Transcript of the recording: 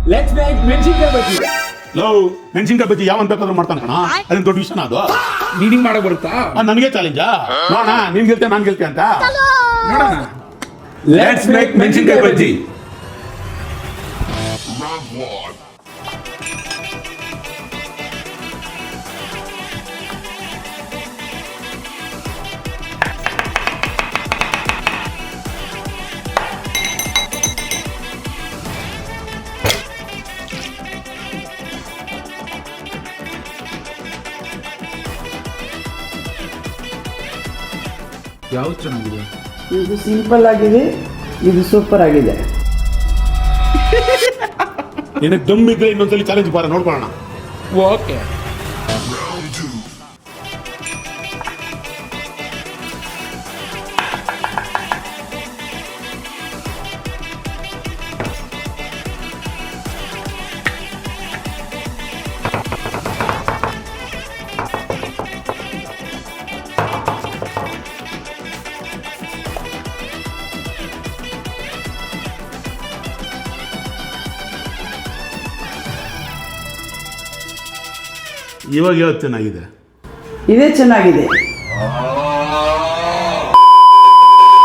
Let's make ಮೆಣಸಿನಕಾಯಿ ಬಜ್ಜಿ. Love ಮೆಣಸಿನ್ಕಾಯಿ ಬಜ್ಜಿ ಯಾವನ್ ಬೇಕಾದ್ರೂ ಮಾಡ್ತಾನೆ ಕಣ. ಅದೇನು ದೊಡ್ಡ ವಿಷಯ ಅದು. ನೀನಿಂಗ್ ಮಾಡಕ್ ಬರುತ್ತಾ? ನನಗೆ ಚಾಲೆಂಜಾ ನೋಡೋಣ, ನೀನ್ ಗೆಲ್ತೆ ನಾನು ಗೆಲ್ತೆ ಅಂತ ನೋಡೋಣ. ಲೆಟ್ಸ್ ಮೇಕ್ ಮೆಣಸಿನಕಾಯಿ ಬಜ್ಜಿ. ಯಾವ್ದು ಚೆನ್ನಾಗಿದೆ? ಇದು ಸಿಂಪಲ್ ಆಗಿದೆ, ಇದು ಸೂಪರ್ ಆಗಿದೆ. ನಿನಗೆ ದಮ್ ಇದ್ರೆ ಇನ್ನೊಂದ್ಸಲಿ ಚಾಲೆಂಜ್ ಬಾರ ನೋಡ್ಕೊಳ್ಳೋಣ. ಓಕೆ. ಇವಾಗ ಯಾವ್ದು ಚೆನ್ನಾಗಿದೆ? ಇದೇ ಚೆನ್ನಾಗಿದೆ.